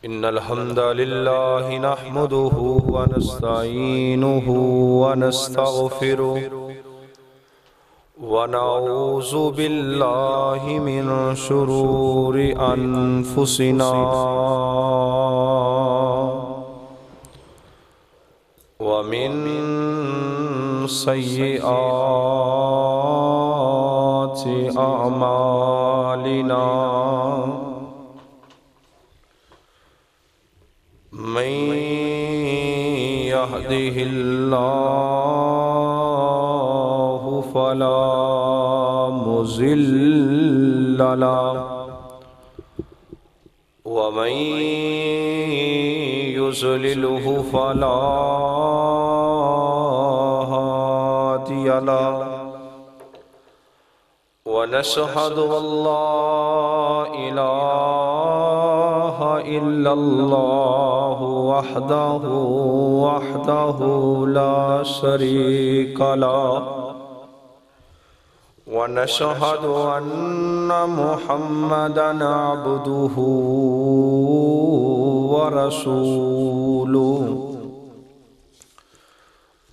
إن الحمد لله نحمده ونستعينه ونستغفره ونعوذ بالله من شرور أنفسنا ومن سيئات أعمالنا من يهده الله فلا مضل له ومن يضلله فلا هادي له ونشهد أن لا إله إلا الله وحده لا شريك له ونشهد أن محمدًا عبده ورسوله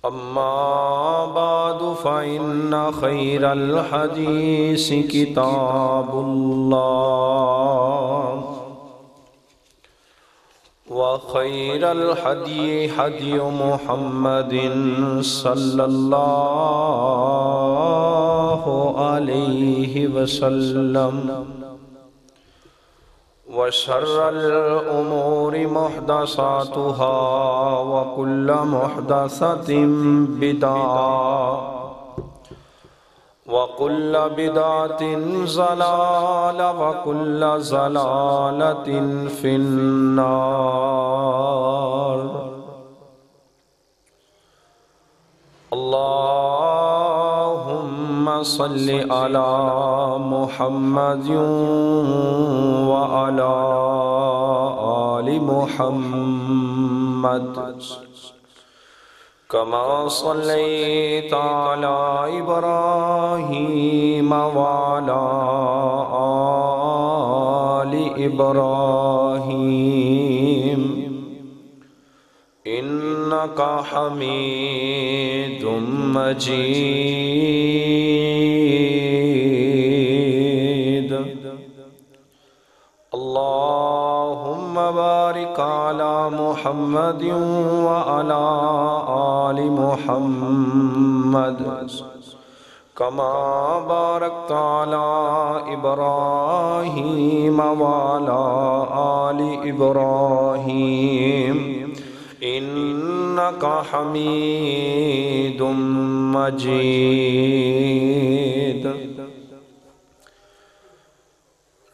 أما بعد فإن خير الحديث كتاب الله وخير الهدي هدي محمد صلى الله عليه وسلم وشر الأمور محدثاتها وكل محدثة بدعة وكل بدعة ضلالة وكل ضلالة في النار اللهم صل على محمد وعلى آل محمد كما صليت على إبراهيم وعلى آل إبراهيم إنك حميد مجيد اللهم بارك على محمد وعلى آل محمد كما باركت على إبراهيم وعلى آل إبراهيم إنك حميد مجيد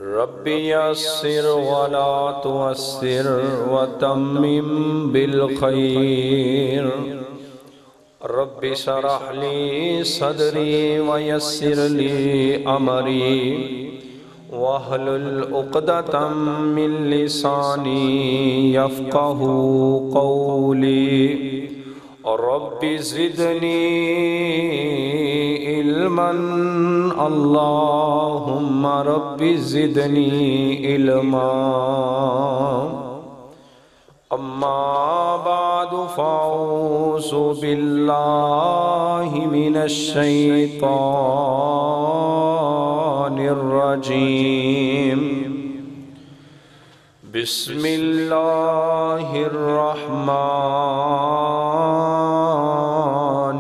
رب يسر ولا تعسر وتمم بالخير رب اشرح لي صدري ويسر لي أمري واحلل عقدة من لساني يفقه قولي رب زدني علما اللهم رب زدني علما أما بعد فأعوذ بالله من الشيطان الرجيم بسم الله الرحمن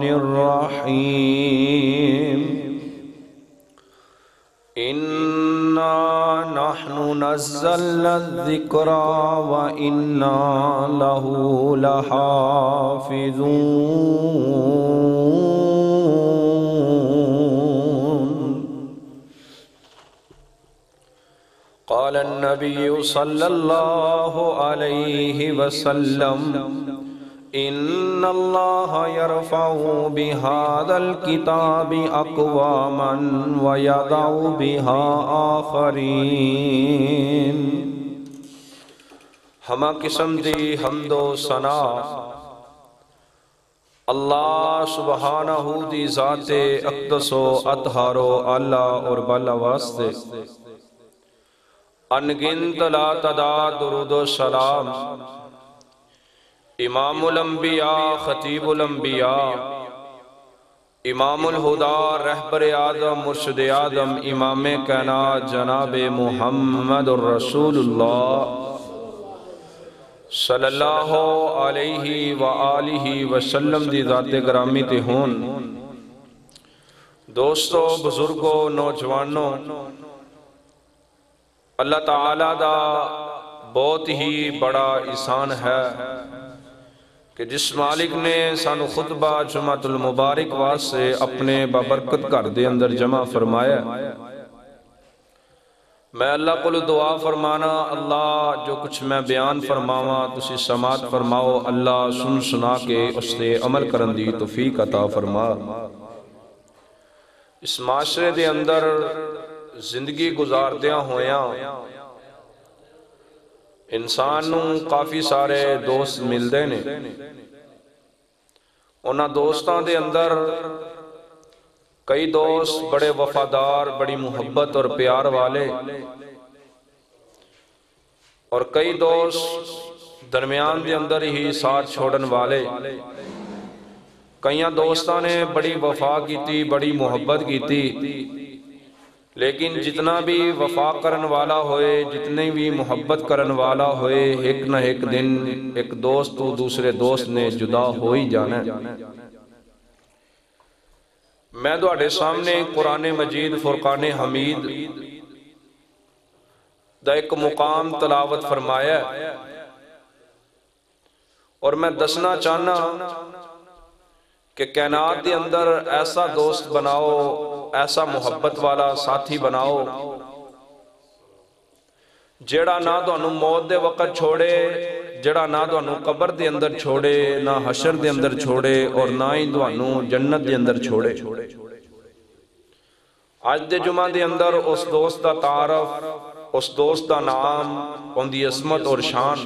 الرحيم إنا نحن نزلنا الذكر وإنا له لحافظون قال النبي صلى الله عليه وسلم إن الله يرفع بهذا الكتاب أقواما ويضع بها آخرين ہمہ قسم دی حمد و ثنا اللہ سبحانہ دی ذات اقدس و اطہار و اعلیٰ اور بالا واسطے انگنت لا تعداد درود و سلام امام الانبیاء خطیب الانبیاء امام الہدا رہبر آدم مرشد آدم امام کائنات جناب محمد الرسول اللہ صلی اللہ علیہ وآلہ وسلم دی ذات گرامی تے ہون۔ دوستو، بزرگوں، نوجوانوں، اللہ تعالیٰ دا بہت ہی بڑا احسان ہے کہ جس مالک نے سانو خطبہ جمعۃ المبارک واسطے اپنے بابرکت گھر دے اندر جمع فرمایا۔ میں اللہ کو دعا فرمانا، اللہ جو کچھ میں بیان فرماواں تسی سماعت فرماؤ، اللہ سن سنا کے اس تے عمل کرن دی توفیق عطا فرما۔ اس معاشرے دے اندر زندگی گزاردیاں ہویاں انسان نوں کافی سارے دوست ملدے نے، انہاں دوستاں دے اندر کئی دوست بڑے وفادار، بڑی محبت اور پیار والے، اور کئی دوست درمیان دے اندر ہی ساتھ چھوڑن والے۔ کئیاں دوستاں نے بڑی وفا کیتی، بڑی محبت کیتی، لیکن جتنا بھی وفا کرن والا ہوئے، جتنی بھی محبت کرن والا ہوئے، ایک نہ ایک دن ایک دوست تو دوسرے دوست نے جدا ہو ہی جانا ہے۔ میں تواڈے سامنے قرآن مجید فرقان حمید دا ایک مقام تلاوت فرمایا ہے، اور میں دسنا چاہنا کہ کائنات دے اندر ایسا دوست بناؤ، ایسا محبت والا ساتھی بناؤ جیڑا نہ تانوں موت دے وقت چھوڑے، جڑا نہ تانوں قبر دے اندر چھوڑے، نہ حشر دے اندر چھوڑے، اور نہ ہی تانوں جنت دے اندر چھوڑے۔ آج دے جمعہ دے اندر اس دوست دا تعارف، اس دوست دا نام، ان دی عظمت اور شان۔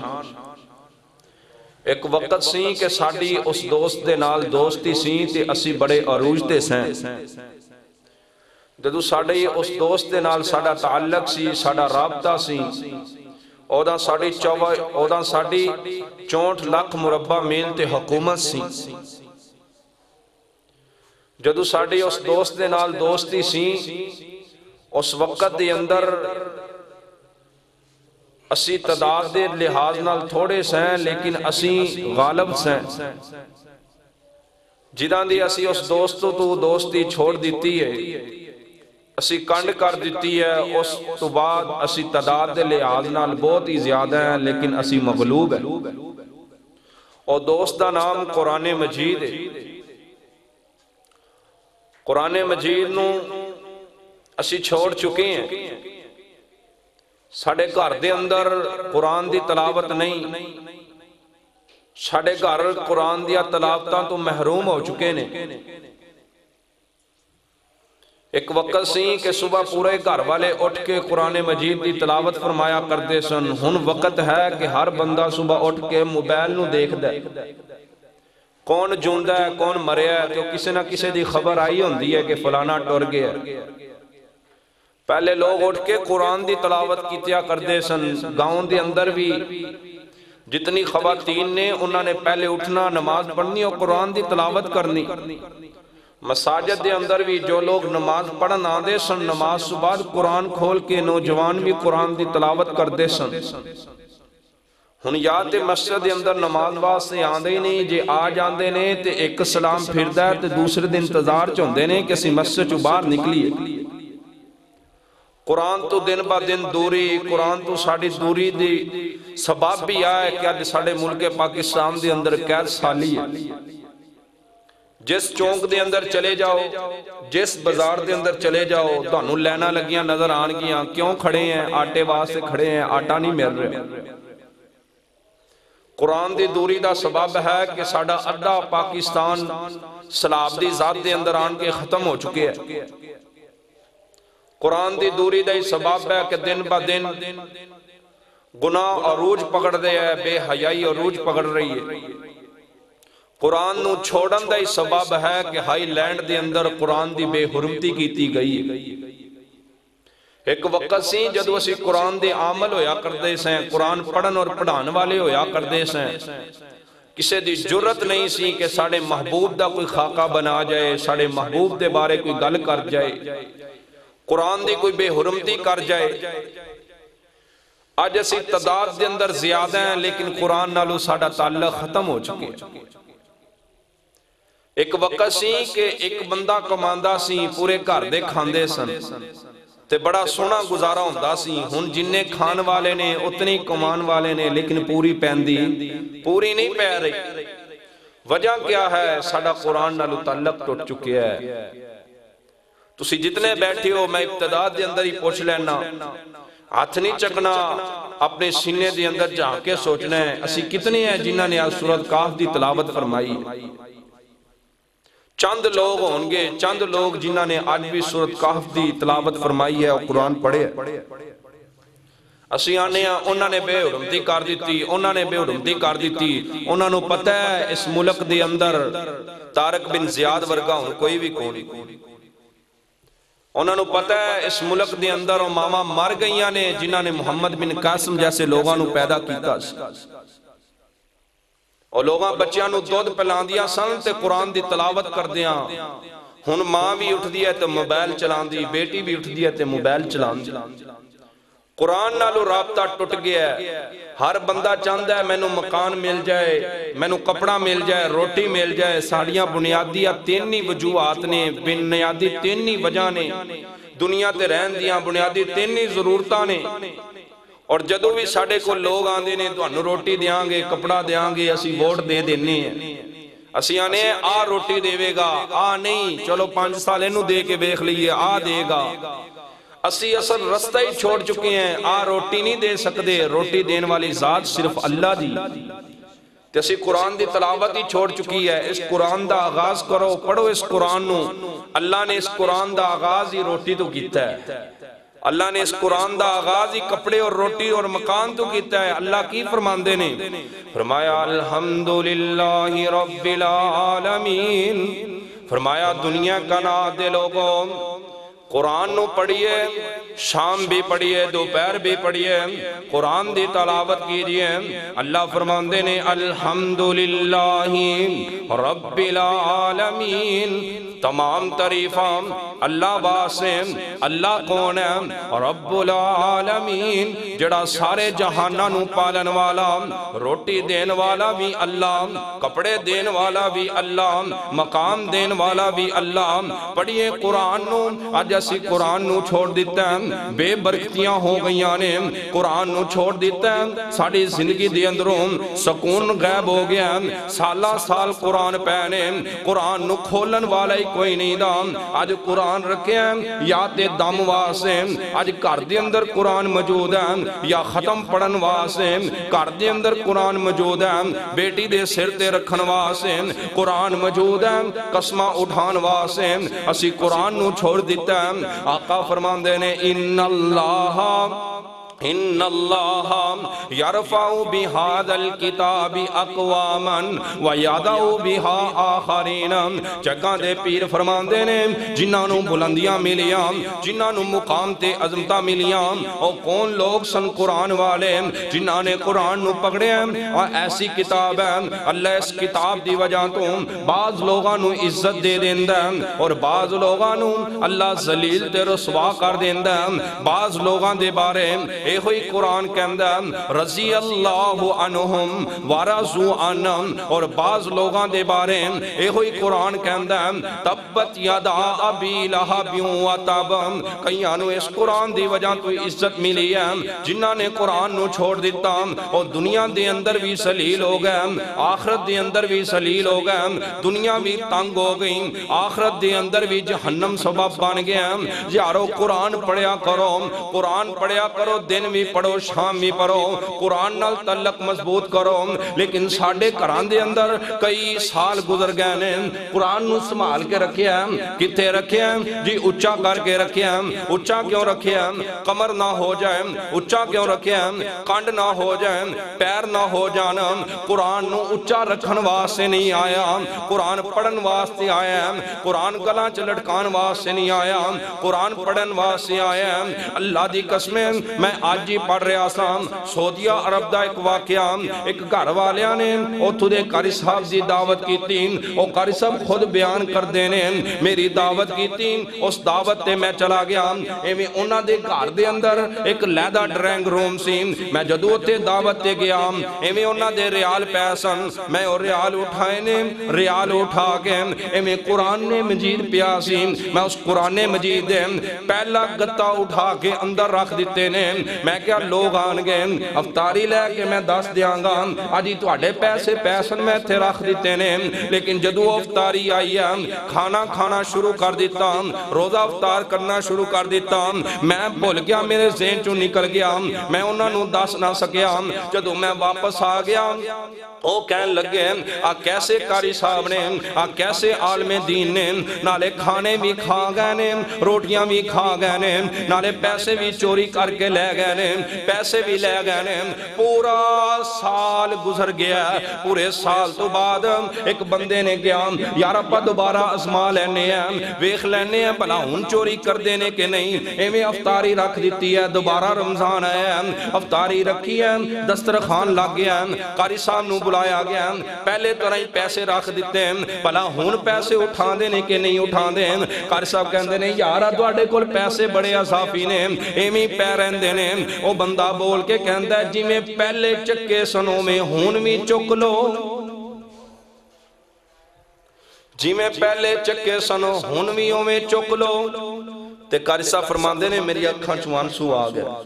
ایک وقت سی کہ ساڈی اس دوست دے نال دوستی سی تے اسی بڑے عروج تے سیں۔ جدو ساڈی اس دوست دے نال ساڈا تعلق سی، ساڈا رابطہ سی، اودا ساڈی 64 لاکھ مربع میل تے حکومت سی۔ جدو ساڈی اس دوست دے نال دوستی سی، اس وقت دے اندر اسی تعداد دے لحاظ نال تھوڑے سیں، لیکن اسی غالب سیں۔ جداں دی اسی اس دوستوں تو دوستی چھوڑ دیتی ہے، اسی کنڈ کر دیتی ہے، اس تو بعد اسی تعداد دے لحاظ نال بہت ہی زیادہ ہیں، لیکن اسی مغلوب ہیں۔ اور دوست دا نام قرآن مجید ہے۔ قرآن مجید نو اسی چھوڑ چکے ہیں، ساڑھے گھر دے اندر قرآن دی تلاوت نہیں، ساڑھے گھر قرآن دیا تلاوتاں تو محروم ہو چکے نے۔ ایک وقت سی کہ صبح پورے گھر والے اٹھ کے قرآن مجید دی تلاوت فرمایا کرتے سن، ہن وقت ہے کہ ہر بندہ صبح اٹھ کے موبائل نو دیکھ دے، کون جوندہ ہے کون مریا ہے، تو کسی نہ کسی دی خبر آئی ہوندی ہے کہ فلانا ٹر گیا۔ پہلے لوگ اٹھ کے قرآن دی تلاوت کیتیا کرتے سن، گاؤں دے اندر بھی جتنی خواتین نے انہوں نے پہلے اٹھنا، نماز پڑھنی اور قرآن دی تلاوت کرنی۔ مساجد دے اندر بھی جو لوگ نماز پڑھن آندے سن، نماز صبح قرآن کھول کے نوجوان بھی قرآن دی تلاوت کرتے سن۔ ہن یا تے مسجد دے اندر نماز واسطے آندے ہی نہیں، جے آ جاندے نے تے ایک سلام پھردا ہے تے دوسرے دن انتظار چوندے نے کہ اسی مسجد چوں باہر نکلیے۔ قرآن تو دن با دن دوری، قرآن تو ساڑی دوری دی سبب بھی آئے کہ آج ساڑے ملک پاکستان دے اندر قید سالی ہے۔ جس چونک دے اندر چلے جاؤ، جس بازار دے اندر چلے جاؤ، تانوں لینا لگیاں نظر آن گیاں، کیوں کھڑے ہیں؟ آٹے واسطے کھڑے ہیں، آٹا نہیں مل رہے۔ قرآن دی دوری دا سبب ہے کہ ساڑا ادھا پاکستان سلاب دی ذات دے اندر آن کے ختم ہو چکے ہیں۔ قرآن دی دوری دا سبب ہے کہ دن با دن گناہ عروج پکڑ دے ہے، بے حیائی عروج پکڑ رہی ہے۔ قرآن نو چھوڑن دا سبب ہے کہ ہائی لینڈ دے اندر قرآن دی بے حرمتی کیتی گئی ہے۔ ایک وقت سی جدو اسی قرآن دے عامل ہویا کردے سیں، قرآن پڑھن اور پڑھان والے ہویا کردے سیں، کسے دی جرت نہیں سی کہ ساڑے محبوب دا کوئی خاکہ بنا جائے، ساڑے محبوب دے بارے کوئی گل کر جائے، قرآن دی کوئی بے حرمتی کر جائے۔ آج اسی تعداد دے اندر زیادہ ہیں لیکن قرآن نالو ساڑا تعلق ختم ہو چکے۔ ایک وقت سی کہ ایک بندہ کماندہ سی، پورے گھر دے کھاندے سن تے بڑا سونا گزارا ہوندہ سی، ہن جننے کھان والے نے اتنی کمان والے نے، لیکن پوری پیندی پوری نہیں پہ رہی۔ وجہ کیا ہے؟ ساڑا قرآن نالو تعلق ٹوٹ چکے ہے۔ تسی جتنے بیٹھے ہو میں ابتدا دے اندر ہی پوچھ لینا، ہاتھ نہیں چکنا، اپنے سینے دے اندر جہاں کے سوچنا ہے اسی کتنے ہیں جنہاں نے آج سورۃ کہف دی تلاوت فرمائی؟ چند لوگ ہونگے، چند لوگ جنہاں نے آج بھی سورۃ کہف دی تلاوت فرمائی ہے اور قرآن پڑھے ہے۔ اسی آنے ہیں انہاں نے بے حرمتی کر دیتی، انہاں نے بے حرمتی کر دیتی، انہاں نے پتہ ہے اس ملک دے اندر طارق بن زیاد ورگا ہوں کوئی بھی کون، انہوں نے پتہ ہے اس ملک دے اندر اور ماما مر گئیاں نے جنہاں نے محمد بن قاسم جیسے لوگاں نو پیدا کیتا، اور لوگاں بچیاں نو دودھ پلان دیا سن تے قرآن دی تلاوت کر دیاں۔ ہن ماں بھی اٹھ دیا تے موبائل چلان دی، بیٹی بھی اٹھ دیا تے موبائل چلان دی۔ قرآن نالو رابطہ ٹوٹ گیا ہے۔ ہر بندہ چاہتا ہے میں نو مکان مل جائے، میں نو کپڑا مل جائے، روٹی مل جائے، ساڑیاں بنیادیاں تینی وجوہات نے، بنیادی تینی وجہ نے، دنیا تے رہن دیاں بنیادی تینی ضرورتاں نے، اور جدو بھی ساڑے کو لوگ آندے نے تو انہوں روٹی دیاں گے، کپڑا دیاں گے، اسی ووٹ دے دینے ہیں، اسی آنے ہیں آ روٹی دے گا، آ نہیں چلو 5 سال انہوں دے کے بیخ لیے، آ دے گا۔ اسی اصل رستہ ہی چھوڑ چکے ہیں، آ روٹی نہیں دے سکتے، روٹی دین والی ذات صرف اللہ دی۔ تے اسی قرآن دی تلاوت ہی چھوڑ چکی ہے۔ اس قرآن دا آغاز کرو، پڑھو اس قرآن نو۔ اللہ نے اس قرآن دا آغاز ہی روٹی تو کیتا ہے، اللہ نے اس قرآن دا آغاز ہی کپڑے اور روٹی اور مکان تو کیتا ہے۔ اللہ کی فرماندے نے فرمایا الحمدللہ رب العالمین، فرمایا دنیا کا نادے لوگوں قرآن نو پڑھئے، شام بھی پڑھئے، دوپہر بھی پڑھئے، قرآن دی تلاوت کیجئے۔ اللہ فرماندے نے الحمدللہ رب العالمین، تمام تعریفاں اللہ واسم، اللہ کون ہے؟ رب العالمین، جڑا سارے جہانہ نو پالن والا، روٹی دین والا بھی اللہ، کپڑے دین والا بھی اللہ، مقام دین والا بھی اللہ۔ پڑھئے قرآن نو، آج اسی قرآن نو چھوڑ دیتا ہے، بے برکتیاں ہو گئیاں نے، قرآن نو چھوڑ دیتا ہے، ساڑھی زندگی دے اندروں سکون غائب ہو گیا، سالہ سال قرآن پہنے، قرآن نو کھولن والا ہی کوئی نہیں دا۔ آج قرآن رکھے ہیں یا تے دم واسے، آج گھر دے اندر قرآن موجود ہے یا ختم پڑھن واسے، گھر دے اندر قرآن موجود ہے، بیٹی دے سر تے رکھن واسے قرآن موجود ہے، قسمہ اٹھان واسے اسی قرآن نو چھوڑ دیتا ہے۔ آقا فرماندے نے ان اللہ یرفع بہذا الکتاب اقواما ویضع بہا آخرین۔ جگہ دے پیر فرماندے نے جنہاں نو بلندیاں ملیاں، جنہاں نو مقام تے عظمتہ ملیاں، اور کون لوگ سن قرآن والے جنہاں نے قرآن نو پکڑے ہیں، اور ایسی کتاب ہے اللہ اس کتاب دی وجہ تو بعض لوگاں نو عزت دے دیندہ ہے اور بعض لوگاں نو اللہ ذلیل تے رسوا کر دیندہ ہے۔ بعض لوگاں دے بارے اے ہوئی قرآن کہندہ رضی اللہ عنہم ورضوا عنہم، اور بعض لوگاں دے بارے اے ہوئی قرآن کہندہ تبت یدا ابی لہب و تب۔ کئیاں نو اس قرآن دی وجہ تو عزت ملی ہے جنہاں نے قرآن نو چھوڑ دیتا، اور دنیا دے اندر بھی سلیل ہو گئے، آخرت دے اندر بھی سلیل ہو گئے، دنیا بھی تنگ ہو گئی، آخرت دے اندر بھی جہنم سبب بن گئے۔ یارو قرآن پڑھیا کرو، قرآن پڑھیا کرو، دن بھی پڑھو شام بھی پڑھو قرآن نال تعلق مضبوط کرو لیکن ساڑھے گھراں دے اندر کئی سال گزر گئے نے قرآن نو سنبھال کے رکھے ہیں کتے رکھے ہیں جی اچھا کر کے رکھے ہیں اچھا کیوں رکھے ہیں کمر نہ ہو جائے اچھا کیوں رکھے ہیں کانڈ نہ ہو جائے پیر نہ ہو جانا قرآن نو اچھا رکھن واسطے نہیں آیا قرآن پڑھن واسطے آیا قرآن گلاں چ لٹکان واسطے نہیں آیا قرآن پڑھن واسطے آیا اللہ دی قسمیں میں آج ہی پڑھ رہا سا سعودیہ عرب دا ایک واقعہ ایک گھر والیاں نے اوتھے دے قاری صاحب دی دعوت کیتی او قاری صاحب خود بیان کر دینے میری دعوت کیتی اس دعوت تے میں چلا گیا ایویں انہاں دے گھر دے اندر ایک لیدا ڈرائنگ روم سی میں جدو تے دعوت تے گیا ایویں انہاں دے ریال پیسن میں اور ریال اٹھائے نے ریال اٹھا کے ایویں قرآن مجید پیاسی میں اس قرآن مجید دے پہلا گتا اٹھا کے اندر رکھ دیتے نے میں کیا لوگ آن گئے افطاری لے کے میں دس دیاں گا آجی تو آڑے پیسے پیسن میں تھے رکھ دیتے نے لیکن جدو افطاری آئی کھانا کھانا شروع کر دیتا روزہ افطار کرنا شروع کر دیتا میں بھول گیا میرے ذہن چوں نکل گیا میں انہاں نو دس نہ سکیا جدو میں واپس آ گیا او کہن لگے کیسے قاری صاحب نے کیسے عالم دین نے نالے کھانے بھی کھا گئے نے روٹیاں بھی کھا گئے نے نالے پیسے بھی چوری کر کے لے گئے نے پیسے بھی لے گئے نے پورا سال گزر گیا پورے سال تو بعد ایک بندے نے گیا یار اپا دوبارہ ازما لینے ہیں ویخ لینے ہیں بھلا ہون چوری کر دینے کے نہیں ایویں افطاری رکھ دیتی ہے دوبارہ رمضان آیا افطاری رکھی ہے دسترخوان لگ گیا قاری صاحب نو بلایا گیا پہلے تو رہی پیسے رکھ دیتے ہیں بھلا ہون پیسے اٹھا دینے کے نہیں اٹھا دیں قاری صاحب کہندے نے یارا دوڑے کول پیسے بڑے اضافی نے ایمی پیرین دینے او بندہ بول کے کہندہ ہے جی میں پہلے چکے سنوں میں ہون بھی چک لو جی میں پہلے چکے سنو ہونویوں میں چک لو تے قاری صاحب فرماندے نے میری اکھاں چوان سو آ گیا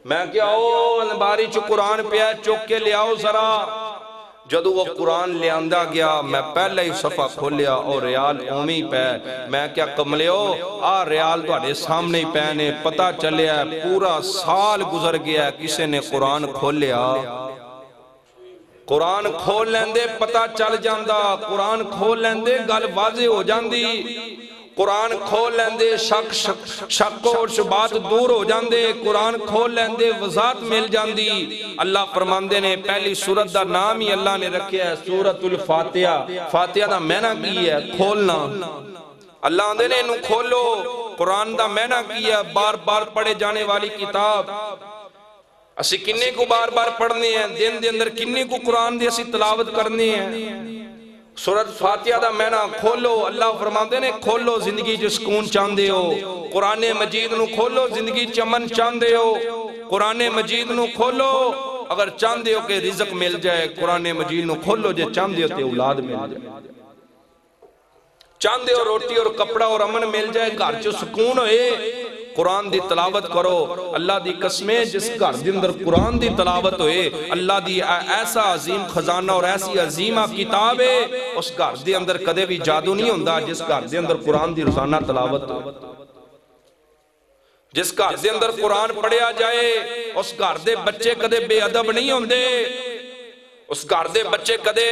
میں کیا باری چو قرآن پہ چک کے لے آؤ ذرا جدو وہ قرآن لے آندہ گیا میں پہلے ہی صفحہ کھولیا اور ریال اومی پہ میں کیا کملے ہو ریال تو آڑے سامنے ہی پہنے پتہ چلے ہے پورا سال گزر گیا کسے نے قرآن کھولیا قرآن کھول لیندے پتہ چل جاندہ قرآن کھول لیندے گل واضح ہو جاندی قرآن کھول لیندے شک اور شبات دور ہو جاندے قرآن کھول لیندے وضاحت مل جاندی اللہ فرماندے نے پہلی سورت دا نام ہی اللہ نے رکھے ہے سورت الفاتحہ فاتحہ دا معنی کی ہے کھولنا اللہ آندے نے انہوں کھولو قرآن دا معنی کی ہے بار بار پڑھے جانے والی کتاب اسی کنے کو بار بار پڑھنے ہیں دن دے اندر کنے کو قرآن دے اسی تلاوت کرنے ہیں سورت فاتحہ دا معنی کھولو اللہ فرماندے نے کھولو زندگی جو سکون چاندے ہو قرآن مجید نو کھولو زندگی چمن چاندے ہو قرآن مجید نو کھولو اگر چاندے ہو کہ رزق مل جائے قرآن مجید نو کھولو جے چاندے ہو تے اولاد مل جائے چاندے ہو روٹی اور کپڑا اور امن مل جائے گھر جو سکون ہوئے قرآن دی تلاوت کرو اللہ دی قسمیں جس گھر دی اندر قرآن دی تلاوت ہوئے اللہ دی ایسا عظیم خزانہ اور ایسی عظیمہ کتاب ہے اس گھر دی اندر کدے بھی جادو نہیں ہوندہ جس گھر دی اندر قرآن دی روزانہ تلاوت ہوئے جس گھر دی اندر قرآن پڑھیا جائے اس گھر دے بچے کدے بے ادب نہیں ہوندے اس گھر دے بچے کدے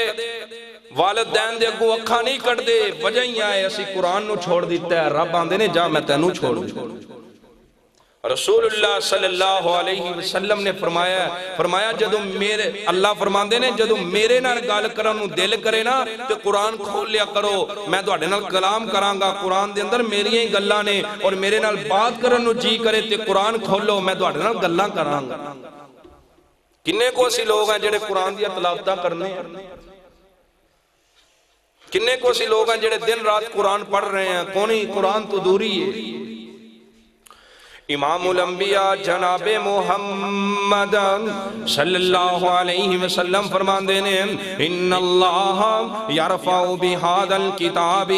والدین دے اگو اکھا نہیں کٹ دے وجہ ہی آئے اسی قرآن نو چھوڑ دیتا ہے رب آندے نے جا میں تینوں چھوڑ دوں رسول اللہ صلی اللہ علیہ وسلم نے فرمایا جدو میرے اللہ فرماندے نے جدو میرے نال گال کرنو دل کرے نا تو قرآن کھول لیا کرو میں دوڑے نال کلام کرانگا قرآن دے اندر میری ہی گلہ نے اور میرے نال بات کرنو جی کرے تے قرآن کھولو میں دوڑے نال گلہ کرانگا کنے کو اسی لوگ ہیں جڑے قرآن دیا تلاوتہ کرنے ہیں کنے کو اسی لوگ ہیں جڑے دن رات قرآن پڑھ رہے ہیں کونی قرآن تو دوری ہے امام الانبیاء جناب محمد صلی اللہ علیہ وسلم فرمان دینے ان اللہ یرفع بہذا الکتاب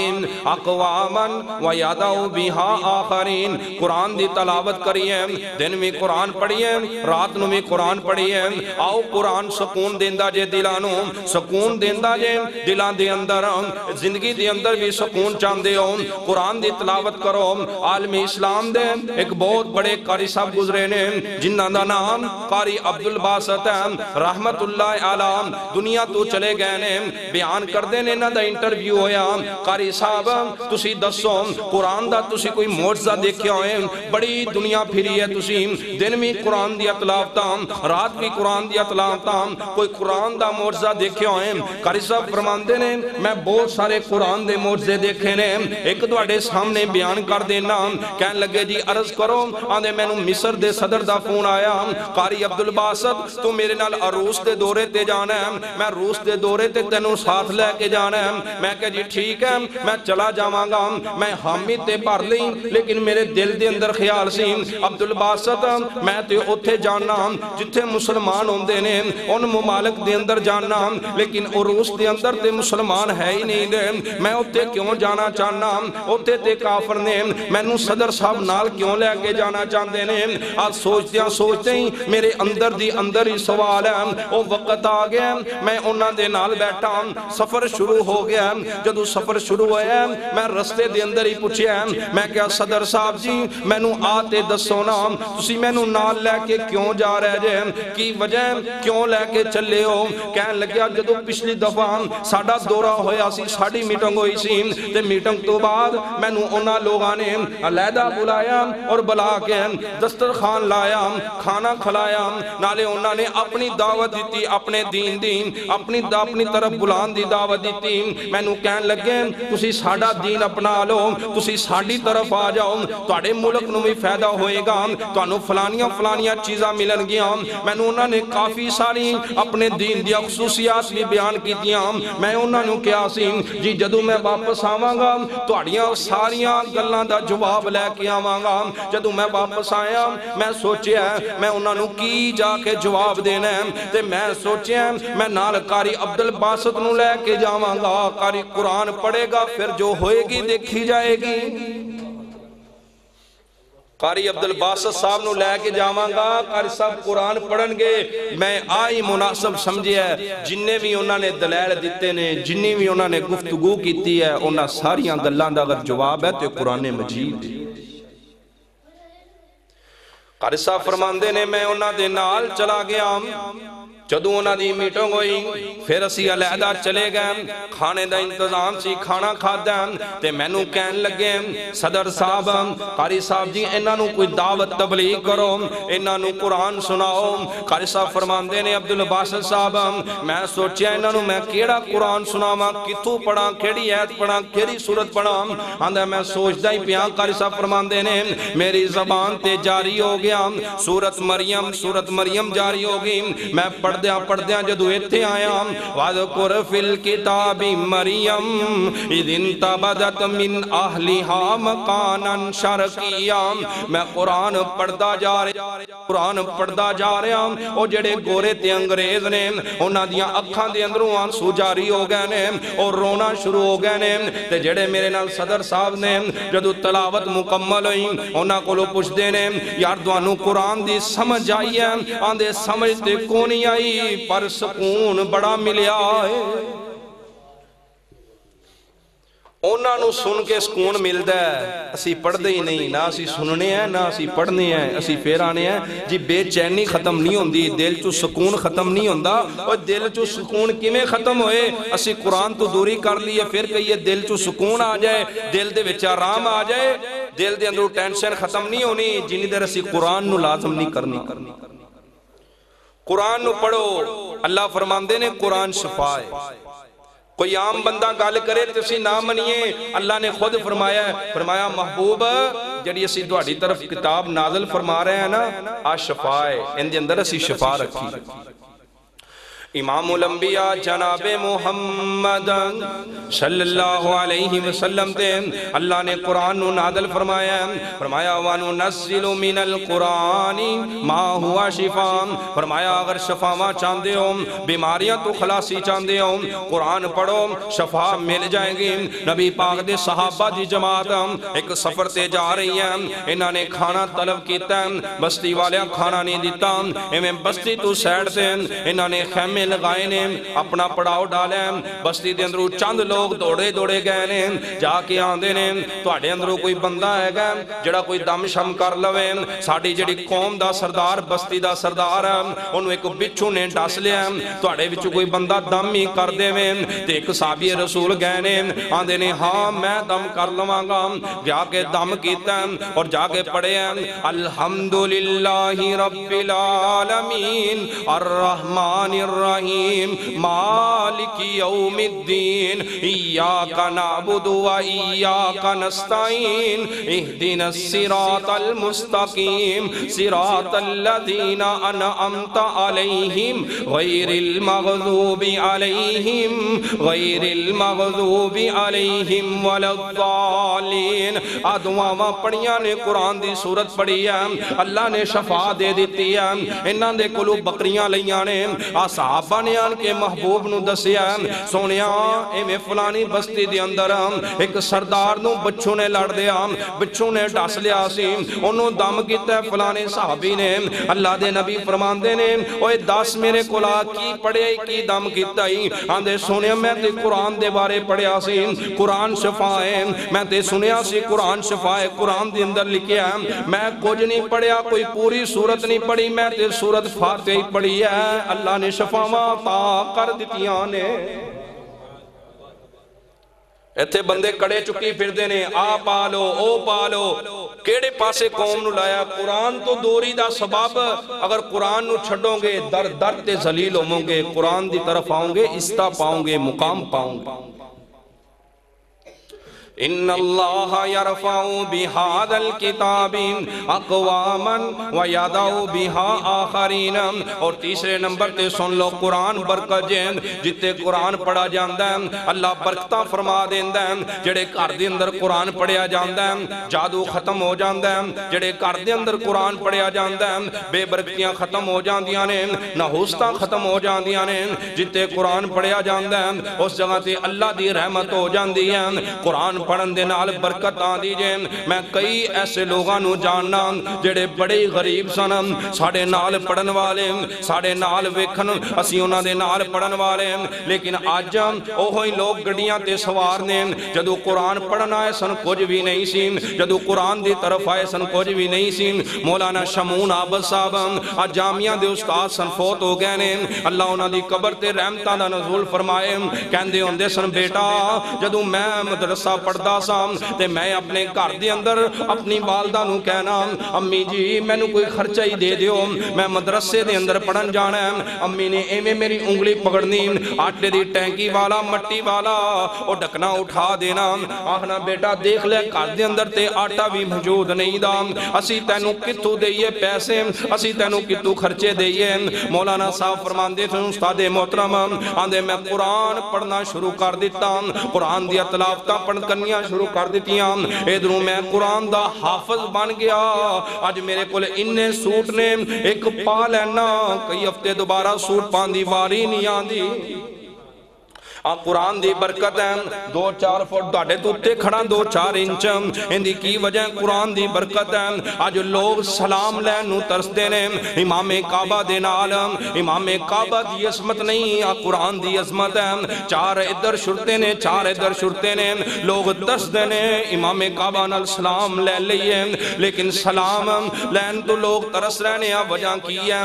اقواما ویدع بہا آخرین قرآن دی تلاوت کریے دن میں قرآن پڑھیے رات نو میں قرآن پڑھیے آؤ قرآن سکون دیندہ جے دلانو سکون دیندہ جے دلان دے اندر زندگی دے اندر بھی سکون چاندے ہو قرآن دی تلاوت کرو عالم اسلام دے ایک بہت بہت بڑے قاری صاحب گزرے نے جنہ دا نام قاری عبدالباسط ہے رحمت اللہ علیہ دنیا تو چلے گئے نے بیان کر دینے نہ دا انٹرویو ہویا قاری صاحب تسی دسو قرآن دا تسی کوئی معجزہ دیکھے ہوئے بڑی دنیا پھری ہے تسی دن میں قرآن دی اطلاف رات بھی قرآن دی اطلاف کوئی قرآن دا معجزہ دیکھے ہوئے قاری صاحب فرماندے نے میں بہت سارے قرآن دے معجزے دیکھے نے ایک دوڑے سامنے بیان کر دینا کہنے لگے جی عرض کرو آدھے میں نے مصر دے صدر دا فون آیا قاری عبدالباسط تو میرے نال روس دے دورے تے جانا ہے میں روس دے دورے تے تینوں ساتھ لے کے جانا ہے میں کہا جی ٹھیک ہے میں چلا جاواں گا میں حامد تے پڑھ لیں لیکن میرے دل دے اندر خیال سی عبدالباسط میں تے اتھے جانا جتھے مسلمان ہوندے نے ان ممالک دے اندر جانا لیکن روس دے اندر تے مسلمان ہے ہی نہیں دے میں اتھے کیوں جانا چاہنا اتھے تے کافر نے میں نو صدر صاحب نال کیوں لے کے جانا چاہتے نے آج سوچتے ہی میرے اندر دی اندر ہی سوال ہے وہ وقت آ گیا میں انہاں دے نال بیٹھا سفر شروع ہو گیا جدو سفر شروع ہویا میں رستے دے اندر ہی پوچھیا میں کیا صدر صاحب جی میں نو آتے دسو نا تسی میں نو نال لے کے کیوں جا رہے جے کی وجہ کیوں لے کے چلے ہو کہنے لگیا جدو پچھلی دفعہ ساڑا دورہ ہویا سی ساڑی میٹنگ ہوئی سی تے میٹنگ تو بعد میں نو انہاں لوگاں نے علیحدہ بلایا اور بلا کے دسترخوان لایا کھانا کھلایا نالے انہاں نے اپنی دعوت دیتی اپنے دین اپنی طرف بلان دی دعوت دیتی میں نو کہن لگے تسی ساڑا دین اپنا لو تسی ساڑی طرف آ جاؤ توڑے ملک نو بھی فیدہ ہوئے گا تو انہوں فلانیاں چیزاں ملن گیا میں نو انہوں نے کافی ساری اپنے دین دیا خصوصیات بھی بیان کی دیا میں انہوں نے کیا سی جی جدو میں واپس آواں گا توڑیاں ساریاں گلاں دا جواب لے کے آواں گا جدو میں واپس آیا میں سوچیا میں انہوں نے کی جا کے جواب دینا ہے تے میں سوچیا میں نال قاری عبدالباسط نو لے کے جاواں گا قاری قرآن پڑھے گا پھر جو ہوئے گی دیکھی جائے گی قاری عبدالباسط صاحب نو لے کے جاواں گا قاری صاحب قرآن پڑھن گے میں آئی مناسب سمجھے ہے جننے بھی انہوں نے دلائل دیتے نے جننی بھی انہوں نے گفتگو کیتی ہے انہوں ساریاں گلان دا اگر جواب ہے تو قرآن مجید قاری صاحب فرماندے نے میں انہوں دے نال چلا گیا جدو انہاں دی میٹنگ ہوئی پھر اسی علیحدہ چلے گئے کھانے دا انتظام سی کھانا کھادا تے میں نو کہن لگے صدر صاحب قاری صاحب جی انہاں نو کوئی دعوت تبلیغ کرو انہاں نو قرآن سناؤ قاری صاحب فرماندے نے عبدالباسط صاحب میں سوچیا انہاں نو میں کیڑا قرآن سناواں کتھوں پڑھاں کیڑی ایت پڑھاں کیڑی سورت پڑھاں آندھا میں سوچدا ہی پیاں قاری صاحب فرماندے نے میری زبان تے جاری ہو گیا سورت مریم جاری ہوگی میں پڑھ دیاں جدو ایتھے آیا وَذْكُرْ فِي الْكِتَابِ مَرْيَمْ اِذْ انْتَبَذَتْ مِنْ أَهْلِهَا مَكَانًا شَرْقِيًّا میں قرآن پڑھدا جا رہا او جڑے گورے تے انگریز نے انہاں دیاں اکھاں دے اندروں آنسو جاری ہو گئے نے اور رونا شروع ہو گئے نے تے جڑے میرے نال صدر صاحب نے جدو تلاوت مکمل ہوئی انہاں کولو پوچھ دے نے یار دوانو قرآن دی سمجھ آئی ہے آندے سمجھتے کونی آئی پر سکون بڑا ملیا ہے انہاں نو سن کے سکون ملدا ہے اسی پڑھ دے ہی نہیں نہ اسی سننے ہیں نہ اسی پڑھنے ہیں اسی پھر آنے ہیں جی بے چینی ختم نہیں ہوندی دل چو سکون ختم نہیں ہوندا اور دل چو سکون کیویں ختم ہوئے اسی قرآن تو دوری کر لیے پھر کہیے دل چو سکون آ جائے دل دے وچ آرام آ جائے دل دے اندر ٹینشن ختم نہیں ہونی جنی دیر اسی قرآن نو لازم نہیں کرنی قرآن نو پڑھو اللہ فرماندے نے قرآن شفا ہے کوئی عام بندہ گال کرے تسی نہ منیے اللہ نے خود فرمایا محبوب جڑی اسی دوڑی طرف کتاب نازل فرما رہے ہیں نا آج شفا ہے ان دے اندر اسی شفا رکھی امام الانبیاء جناب محمد صلی اللہ علیہ وسلم دے اللہ نے قرآن نازل فرمایا وَنُنَزِّلُ مِنَ الْقُرْآنِ مَا هُوَ شِفَاءٌ فرمایا اگر شفاواں چاندے ہو بیماریاں تو خلاصی چاندے ہو قرآن پڑھو شفا مل جائیں گی نبی پاک دے صحابہ دی جماعت ایک سفر تے جا رہی ہیں انہاں نے کھانا طلب کیتا بستی والیاں کھانا نہیں دیتا بستی تو سیڑ سے انہاں نے خیمے خیمے لگائے نے اپنا پڑاؤ ڈالے بستی دے اندروں چند لوگ دوڑے دوڑے گئے نے جا کے آندے نے تواڈے اندروں کوئی بندہ ہے گا جڑا کوئی دم شم کر لوے ساڈی جڑی قوم دا سردار بستی دا سردار انہوں ایک بچھو نے ڈس لیا تواڈے وچ کوئی بندہ دم ہی کر دے تے ایک صحابی رسول گئے نے آندے نے ہاں میں دم کر لواں گا جا کے دم کیتا اور جا کے پڑھے الحمدللہ رب العالمین الرحمن الرحیم مالک یوم الدین ایاک نعبد و ایاک نستعین اہدنا الصراط المستقیم صراط الذین انعمت علیہم غیر المغضوب علیہم ولا الضالین دعاواں پڑھیاں نے قرآن دی سورت پڑھی ہے اللہ نے شفا دے دیتی ہے انہاں دے کولوں بکریاں لیاں نے صحابہ نے آن کے محبوب نو دسیا سونیا ایویں فلانی بستی دے اندر ایک سردار نو بچھو نے لڑ دیا بچھو نے ڈس لیا سی انہوں دم کیتا ہے فلانے صحابی نے اللہ دے نبی فرماندے نے اوے دس میرے کولا کی پڑھے کی دم کیتا ہی آندے سونیا میں تے قرآن دے بارے پڑھیا سی قرآن شفا ہے میں تے سنیا سی قرآن شفا ہے قرآن دے اندر لکھیا ہے میں کچھ نہیں پڑھیا کوئی پوری سورت نہیں پڑھی میں تے سورت فاتحہ ہی پڑھی ہے اللہ نے شفاواں عطا کر دتیاں نے ایتھے بندے کڑے چکی پھر دینے آ پالو او پالو کیڑے پاسے قوم نو لایا قرآن تو دوری دا سبب اگر قرآن نو چھڑوں گے در در تے ذلیل ہوں گے قرآن دی طرف آؤں گے استہ پاؤں گے مقام پاؤں گے ان اللہ یرفع بہذا الکتاب اقواما ویدع بها آخرین اور تیسرے نمبر تے سن لو قرآن برکت جین جتے قرآن پڑھا جاندہ ہے اللہ برکتہ فرما دیندہ ہے جڑے گھر دے اندر قرآن پڑھیا جاندہ ہے جادو ختم ہو جاندہ ہے جڑے گھر دے اندر قرآن پڑھیا جاندہ ہے بے برکتیاں ختم ہو جاندیاں نے نحوستاں ختم ہو جاندیاں نے جتے قرآن پڑھیا جاندہ ہے اس جگہ تے اللہ دی رحمت ہو جاندی ہے قرآن پڑھن دے نال برکت آن دیجئے میں کئی ایسے لوگاں نو جاننا جڑے بڑے غریب سن ساڑے نال پڑھن والے ساڑے نال ویکھن اسی انہاں دے نال پڑھن والے لیکن آج اوہی لوگ گڑیاں تے سوار نے جدو قرآن پڑھن آئے سن کچھ بھی نہیں سی جدو قرآن دی طرف آئے سن کچھ بھی نہیں سی مولانا شمون عابد صاحب آج جامعہ دے استاد سن فوت ہو گئے نے اللہ انہاں دی قبر تے رحمتاں دا نزول فرمائے کہندے ہوندے سن بیٹا جدو میں مدرسہ پڑھدا سا تے میں اپنے گھر دے اندر اپنی والدہ نو کہنا امی جی میں نو کوئی خرچہ ہی دے دیو میں مدرسے دے اندر پڑھن جانا ہے امی نے ایویں میری انگلی پکڑنی آٹے دی ٹینکی والا مٹی والا اور ڈکنا اٹھا دینا آخنا بیٹا دیکھ لے گھر دے اندر تے آٹا بھی موجود نہیں دا اسی تینو کتوں دئیے پیسے اسی تینو کتوں خرچے دئیے مولانا صاحب فرماندے تھے استاد محترم آندے میں قرآن پڑھنا شروع کر دیتا قرآن دی تلاوتاں پڑھ کرنیاں شروع کر دیتیاں ادھروں میں قرآن دا حافظ بن گیا آج میرے کول انہیں سوٹ نے ایک پا لینا کئی ہفتے دوبارہ سوٹ پاندی واری نہیں آندی قرآن دی برکت ہے 2-4 فٹ ڈاڑے توتے کھڑا 2-4 انچ اندی کی وجہ قرآن دی برکت ہے آج لوگ سلام لینو ترستے نے امام کعبہ دے نال امام کعبہ دی عظمت نہیں قرآن دی عظمت ہے 4 ادھر شرطے نے 4 ادھر شرطے نے لوگ ترستے نے امام کعبہ نال سلام لے لئیے لیکن سلام لین تو لوگ ترس رہنے وجہ کی ہے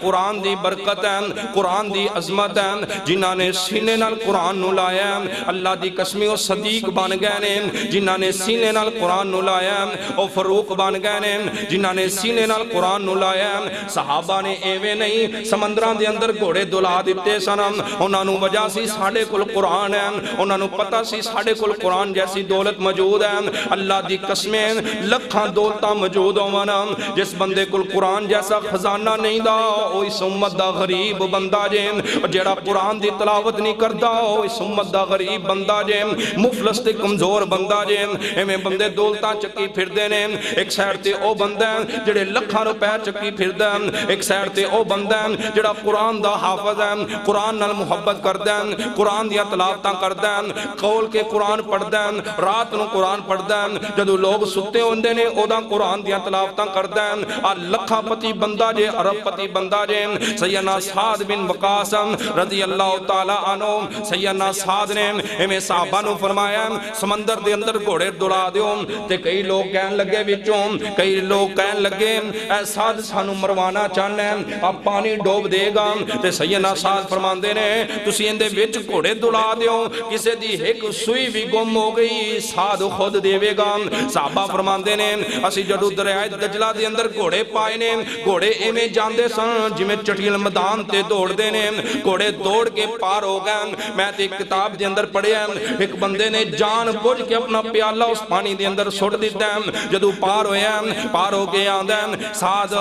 قرآن دی برکت ہے قرآن دی عظمت ہے جنہاں نے سینے نال قرآن نو لایا اللہ دی قسمی و صدیق بن گئے نے جنہاں نے سینے نال قرآن نو لایا او فاروق بن گئے نے جنہاں نے سینے نال قرآن نو لایا صحابہ نے ایویں نہیں سمندران دے اندر گھوڑے دلا دیتے سن انہاں نو وجہ سی ساڑھے کل قرآن ہے انہاں نو پتہ سی ساڑھے کل قرآن جیسی دولت موجود ہے اللہ دی قسمیں لکھاں دولتاں موجود ہونا جس بندے کل قرآن جیسا خزانہ نہیں دا او اس امت دا غریب بندہ جے جیڑا قرآن دی تلاوت نہیں کردا ہو اس امت دا غریب بندہ جے مفلس تے کمزور بندہ جے ایویں بندے دولتاں چکی پھردے نے ایک سائیڈ تے او بندہ جڑے لکھاں روپے چکی پھردا ایک سائیڈ تے او بندہ جڑا قرآن دا حافظ ہے قرآن نال محبت کردا قرآن دیاں تلاوتاں کردا کھول کے قرآن پڑھدا رات نو قرآن پڑھدا جدوں لوگ ستے ہوندے نے او دا قرآن دیاں تلاوتاں کردا لکھاں پتی بندہ جے ارب پتی بندہ جے سیدنا سعد بن وقاص رضی اللہ تعالی عنہ سیدنا سعد نے ایویں صحابہ نو فرمایا سمندر دے اندر گھوڑے دوڑا دیو تے کئی لوگ کہن لگے وچوں کئی لوگ کہن لگے اے سعد سانو مروانا چاہنا ہے آپ پانی ڈوب دے گا تے سیدنا سعد فرماندے نے تسی اندے وچ گھوڑے دوڑا دیو کسے دی ایک سوئی بھی گم ہو گئی سعد خود دیوے گا صحابہ فرماندے نے اسی جدو دریائے دجلہ دے اندر گھوڑے پائے نے گھوڑے ایویں جاندے سن جویں چٹیل میدان تے دوڑ دے نے گھوڑے دوڑ کے پار ہو گئے میں تے کتاب دے اندر پڑھیا ایک بندے نے جان بوجھ کے اپنا پیالہ اس پانی دے اندر سٹ دیتا جدو پار ہویا پار ہو کے آندا سعد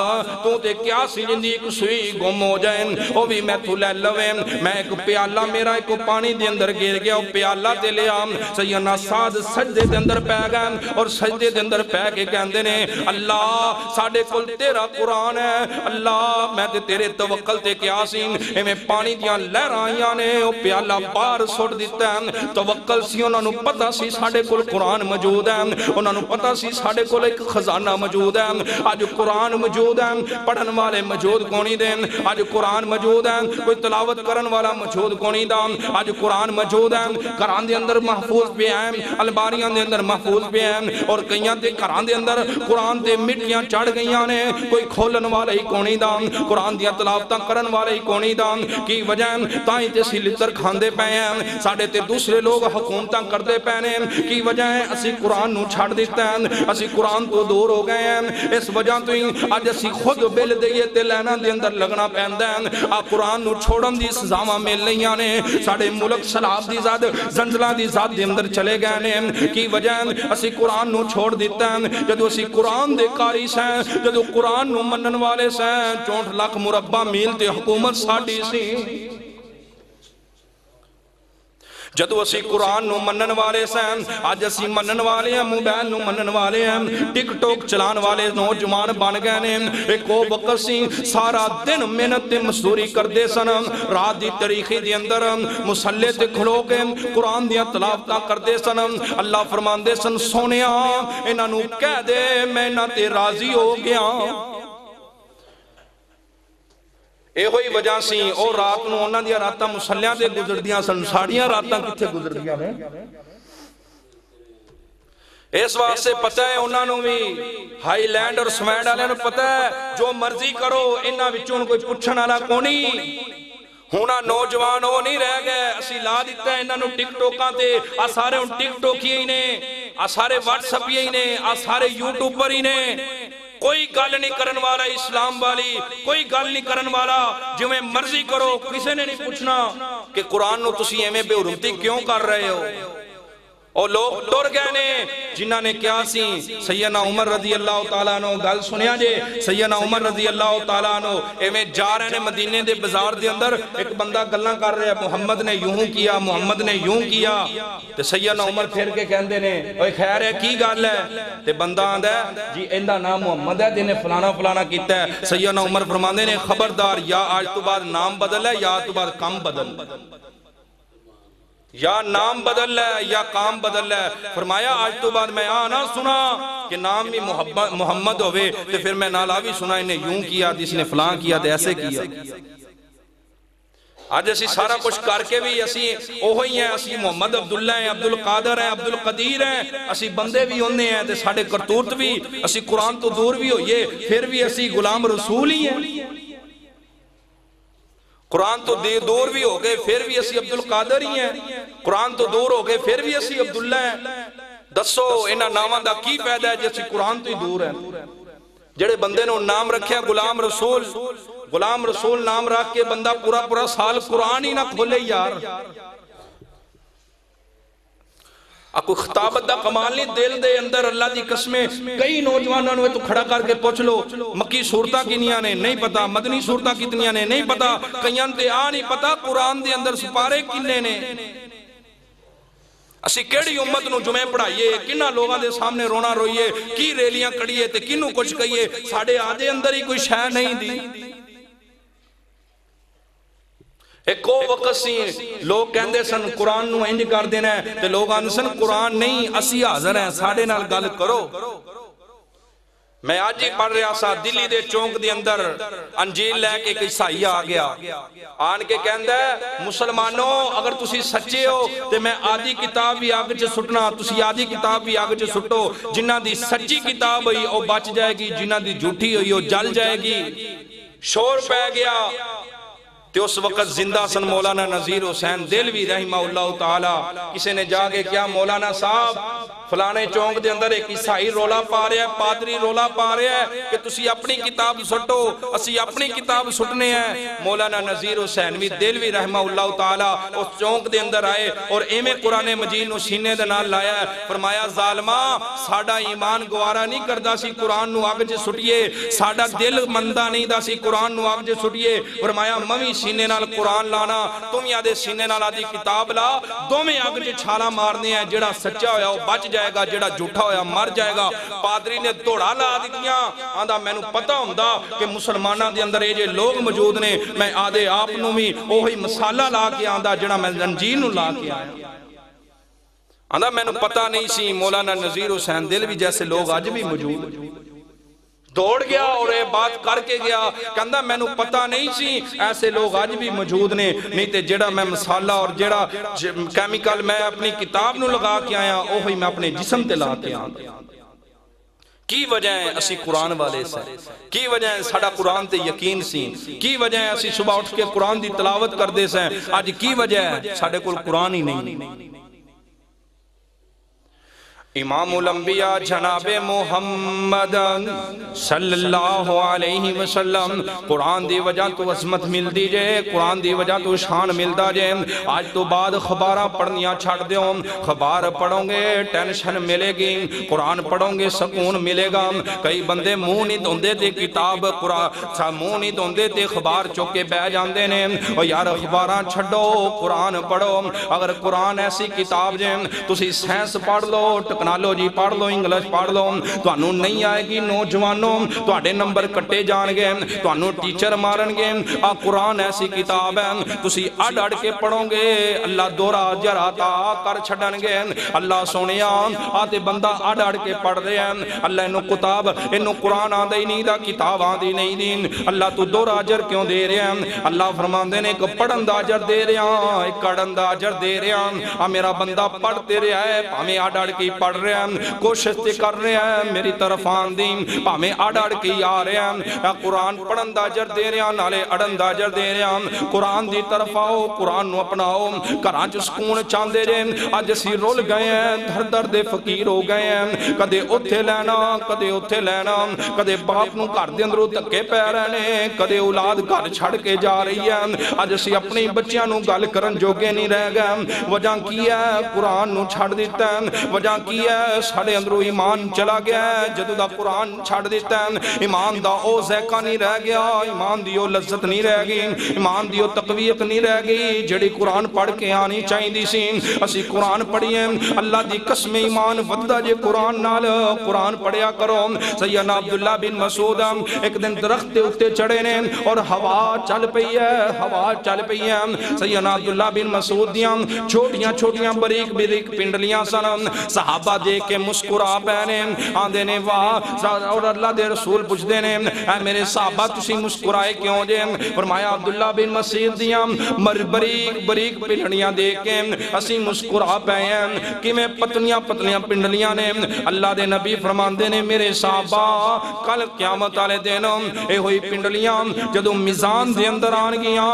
تو تے کیا سی جندی ایک سوئی گم ہو جائے او بھی میں تو لے لوے میں ایک پیالہ میرا ایک پانی دے اندر گر گیا او پیالہ تے لیا سیدنا سعد سجدے دے اندر پہ گئے اور سجدے دے اندر پہ کے کہندے نے اللہ ساڈے کول تیرا قرآن ہے اللہ میں تے تیرے توکل تے کیا سی ایویں پانی دیاں لہراں آئیاں نے او پیالہ باہر سٹ دتا ہے توکل سی انہاں نوں پتہ سی ساڈے کول قرآن موجود ہے انہاں نوں پتہ سی ساڈے کول ایک خزانہ موجود ہے اج قرآن موجود ہے پڑھن والے موجود کونی دے اج قرآن موجود ہے کوئی تلاوت کرن والا موجود کونی دا اج قرآن موجود ہے گھراں دے اندر محفوظ پہ ہیں الباریاں دے اندر محفوظ پہ ہیں اور کئیاں دے گھراں دے اندر قرآن دے مٹیاں چڑھ گئیاں نے کوئی کھولن والا ہی کونی دا قرآن دیاں تلاوتاں کرن والے ہی کونی دا کی وجہ تائیں تے سی لتر کھاندے پے ہیں ساڈے تے دوسرے لوگ حکومتاں کردے پے نے کی وجہ ہے اسی قرآن نو چھڑ دیتا ہے اسی قرآن تو دور ہو گئے ہیں اس وجہ تو ہی اج اسی خود بل دئیے تے لینا دے اندر لگنا پیندا ہے آ قرآن نو چھوڑن دی سزاواں مل لیاں نے ساڈے ملک سلاب دی ذات زنجلاں دی ذات دے اندر چلے گئے نے کی وجہ اسی قرآن نو چھوڑ دیتا ہے جدو اسی قرآن دے قاری سیں جدو قرآن نو منن والے سیں 64 لاکھ مربع میل تے حکومت ساڈی سی جدو اسی قرآن نو منن والے سیں آج اسی منن والے ہیں موبائل نو منن والے ہیں ٹک ٹوک چلان والے نوجوان بن گئے نے ایک او وقت سی سارا دن محنت تے مزدوری کردے سن رات دی تاریخی دے اندر مصلی تے کھلو کے قرآن دیاں تلاوتاں کردے سن اللہ فرماندے سن سونیا انہاں نو کہہ دے میں نہ تے راضی ہو گیا اے ہوئی وجہ سی او رات نو انہاں دیا راتاں مسلیاں دے گزر دیاں سن ساڑیاں راتاں کتھے گزر دیاں ہیں اس واسطے پتہ ہے انہاں نو بھی ہائی لینڈ اور سوینڈ والے نو پتہ ہے جو مرضی کرو انہاں وچوں کوئی پوچھن والا کونی ہونا نوجوان ہو نہیں رہ گئے اسی لا دیتا ہے انہاں نو ٹک ٹوکاں تے آ سارے ان ٹک ٹوکی ہی نے آ سارے واٹس اپ ہی نے آ سارے یوٹیوبر ہی نے کوئی گل نہیں کرن والا اسلام والی کوئی گل نہیں کرن والا جو میں مرضی کرو کسی نے نہیں پوچھنا کہ قرآن نو تسی ایمیں بے حرمتی کیوں کر رہے ہو اور لوگ ٹر گئے نے جنہاں نے کیا سی سیدنا عمر رضی اللہ تعالیٰ عنہ گل سنیا جے سیدنا عمر رضی اللہ تعالیٰ عنہ ایویں جا رہے نے مدینے دے بازار دے اندر ایک بندہ گلاں کر رہے محمد نے یوں کیا محمد نے یوں کیا تے سیدنا عمر پھر کے کہندے نے اوے خیر ہے کی گل ہے تے بندہ آندا ہے جی ایندا نام محمد ہے جنے فلانا فلانا کیتا ہے سیدنا عمر فرماندے نے خبردار یا آج تو بعد نام بدل ہے یا تو بعد کام بدل یا نام بدل ہے یا کام بدل ہے فرمایا آج تو بعد میں آنا سنا کہ نام بھی محمد ہوئے تو پھر میں نالا بھی سنا انہیں یوں کیا اس نے فلان کیا تو ایسے کیا آج اسی سارا کچھ کر کے بھی اسی اوہی ہیں اسی محمد عبداللہ ہیں عبدالقادر ہیں عبدالقدیر ہیں اسی بندے بھی ہونے ہیں تے ساڑھے کرتوت بھی اسی قرآن تو دور بھی ہوئے پھر بھی اسی غلام رسول ہی ہیں قرآن تو دور بھی ہو گئے پھر بھی اسی عبدالقادر ہی ہیں قرآن تو دور ہو گئے پھر بھی اسی عبداللہ ہیں دسو انہا نامان دا کی پیدا ہے جیسی قرآن تو ہی دور ہے جڑے بندے نے نام رکھے غلام رسول نام رکھ کے بندہ پورا سال قرآن ہی نہ کھولے یار کوئی خطابت دا کمال نہیں، دل دے اندر اللہ دی قسمیں کئی نوجوانوں نے تو کھڑا کر کے پوچھ لو مکی صورتاں کنیاں نے نہیں پتا، مدنی صورتاں کتنیاں نے نہیں پتا، کئیاں تے نہیں پتا قرآن دے اندر سپارے کنے نے۔ اسی کیڑی امت نو جمعے پڑھائیے، کنہ لوگاں دے سامنے رونا روئیے، کی ریلیاں کڑیے تے کنوں کچھ کہیے، ساڑھے آدھے اندر ہی کوئی شے نہیں دی۔ ایک وقت سی لوگ کہندے سن قرآن نو انج کر دینا ہے تے لوگ آندے سن قرآن نہیں اسی حاضر ہیں ساڑھے نال گل کرو۔ میں آج ہی پڑھ رہا سا دلی دے چونک دے اندر انجیل لے کے ایک عیسائی آ گیا، آن کے کہندہ ہے مسلمانوں اگر تسی سچے ہو تے میں آدھی کتاب بھی آگے چے سٹنا، تسی آدھی کتاب بھی آگے چے سٹو، جنہ دی سچی کتاب ہوئی وہ بچ جائے گی، جنہ دی جھوٹی ہوئی وہ جل جائے گی۔ شور پہ گیا تے اس وقت زندہ سن مولانا نذیر حسین دلوی رحمہ اللہ تعالی، کسی نے جاگے کیا مولانا صاحب فلانے چونک دے اندر ایک عیسائی رولا پا رہا ہے، پادری رولا پا رہا ہے کہ تسی اپنی کتاب سٹو، اسی اپنی کتاب سٹنے ہیں۔ مولانا نذیر حسین دلوی رحمہ اللہ تعالی اس چونک دے اندر آئے اور ایمیں قرآن مجید نو سینے دے نال لایا ہے، فرمایا ظالمہ ساڑا ایمان گوارا نہیں کردہ سی قرآن نو آگ جے سٹیے، ساڑا دل مندہ نہیں دا سی قرآن نو آگ جے سٹیے، فرمایا ممی سینے نال قرآن لانا، تم یادے سینے نال آدھی کتاب لا، دو میں آگ جے چھالا مارنے ہیں، جڑا سچا ہویا وہ بچ جائے گا، جڑا جھوٹا ہویا مر جائے گا۔ پادری نے دوڑا لا دیتیاں، آندھا میں نو پتہ ہوندہ کہ مسلمانہ دے اندر یہ لوگ موجود نے، میں آدھے آپ نو بھی وہی مسالہ لا کے آندھا جڑا میں انجیل نو لا کے آیا۔ آندھا میں نو پتہ نہیں سی مولانا نذیر حسین دلوی جیسے لوگ آج بھی موجود ہیں۔ دوڑ گیا اور یہ بات کر کے گیا، کہندہ میں نو پتہ نہیں سی ایسے لوگ آج بھی موجود نے، نہیں تے جڑا میں مسالہ اور جڑا کیمیکل میں اپنی کتاب نو لگا کے آیا وہی میں اپنے جسم تے لا کے آیا۔ کی وجہ ہے اسی قرآن والے سے، کی وجہ ہے ساڑا قرآن تے یقین سی، کی وجہ ہے اسی صبح اٹھ کے قرآن دی تلاوت کر دے سے، آج کی وجہ ہے ساڑے کول قرآن ہی نہیں۔ امام الانبیاء جناب محمد صلی اللہ علیہ وسلم، قرآن دی وجہ تو عظمت مل دی جے، قرآن دی وجہ تو شان مل دا جے۔ آج تو بعد خبارہ پڑھنیاں چھڑ دیوں، خبار پڑھوں گے ٹینشن ملے گی، قرآن پڑھوں گے سکون ملے گا۔ کئی بندے منہ نہیں دھوندے تے کتاب قرآن منہ نہیں دھوندے تے خبار چوکے بہ جاندے نے، اور یار خباراں چھڑو قرآن پڑھو۔ اگر قرآن ایسی کتاب جے تسی سائنس پڑھ لو، ٹیکنالوجی پڑھ لو، انگلش پڑھ لو، تو انہوں نہیں آئے گی نوجوانوں، تو آڑے نمبر کٹے جان گے، تو انہوں ٹیچر مارن گے۔ قرآن ایسی کتاب ہے تسی اڑ اڑ کے پڑھوں گے، اللہ دورا جراتا کر چھڑن گے۔ اللہ سونیا آتے بندہ اڑ اڑ کے پڑھ رہے ہیں، اللہ انہوں کتاب انہوں قرآن آن دے نہیں دا، کتاب آن دے نہیں دین، اللہ تو دورا جر کیوں دے رہے ہیں؟ اللہ فرمان دینے ایک پڑھن دا جر دے رہے ہیں، ایک کڑن دا جر دے رہے ہیں۔ میرا بندہ پڑھتے رہے ہے، ہمیں اڑ اڑ کے پڑھ رہے ہیں، کوشش تے کر رہے ہیں، میری طرف آن دین ہمیں اڑ اڑ کے آ رہے ہیں۔ قرآن پڑھن دا جر دے رہے ہیں، نالے اڑن دا جر دے رہے ہیں۔ قرآن دی طرف آؤ، قرآن نو اپناؤ، گھراں چ سکون چاندے رہے۔ اج اسی رول گئے ہیں، دھر دھر دے فقیر ہو گئے ہیں، کدے اتھے لینا کدے اتھے لینا، کدے باپ نو گھر دے اندروں دھکے پے رہنے، کدے اولاد گھر چھڑ کے جا رہی ہے۔ اج اسی اپنی بچیاں نو گل کرن جوگے نہیں رہ گئے۔ وجہ کی ہے؟ قرآن نو چھڑ دیتا ہے۔ وجہ کی ہے؟ ساڑھے اندروں ایمان چلا گیا ہے، جدو دا قرآن چھڑ دیتا ہے، ایمان دا او ذائقہ نہیں رہ گیا، ایمان دی او لذت نہیں رہ گئی، ایمان دی او تقویت نہیں رہ گئی جڑی قرآن پڑھ کے آنی چاہی دی سی۔ اسی قرآن پڑھئے، اللہ دی قسم ایمان ودہ جے قرآن نال، قرآن پڑھیا کرو۔ سیدنا عبداللہ بن مسعود ایک دن درخت اتے چڑھے نے اور ہوا چل پئی ہے، ہوا چل پئی ہے۔ سیدنا عبداللہ بن مسعود دیاں چھوٹیاں چھوٹیاں بریک بریک پنڈلیاں سن، صحابہ دیکھ کے مسکرا پہنے آندے نے واہ، اور اللہ دے رسول پوچھ دینے اے میرے صحابہ تسی مسکرائے کیوں جے؟ فرمایا عبداللہ بن مسعود دیاں بریک بریک پنڈلیاں دیکھ کے اسی مسکرا پہنے کہ میں پتلیاں پتلیاں پنڈلیاں نے۔ اللہ دے نبی فرمان دینے میرے صحابہ کل قیامت آلے دینوں اے ہوئی پنڈلیاں جدو میزان دے اندر آن گیاں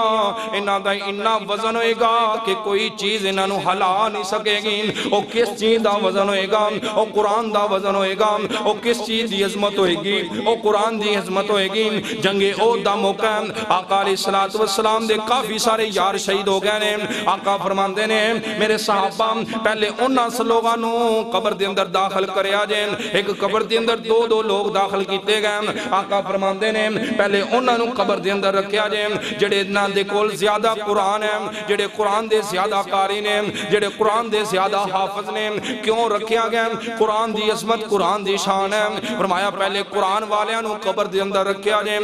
انہاں دا انہا وزن ہوئے گا کہ کوئی چیز انہاں نو ہلا نہیں سکے گی۔ او کس چیز دا وزن ہوئے گا، او قرآن دا وزن ہوئے گا، او کس چیز دی عظمت ہوئے گی، او قرآن دی عظمت ہوئے گی۔ جنگ احد دا موقع آقا علیہ السلام دے کافی سارے یار شہید ہو گئے نے۔ آقا فرماندے نے میرے صحابہ پہلے انہاں لوگانوں قبر دے اندر داخل کرے آجیں، ایک قبر دے اندر دو لوگ داخل کیتے گئے۔ آقا فرماندے نے پہلے انہاں قبر دے اندر رکھے آجیں جڑے نہ دے کول زیادہ قرآن ہے، جڑے قرآن دے زیادہ قاری نے، جڑے قرآن دے زیادہ حافظ نے۔ کیوں رکھیا گئے؟ قرآن دی عظمت، قرآن دی شان ہے۔ فرمایا پہلے قرآن والیاں قبر دے اندر رکھے آجیں،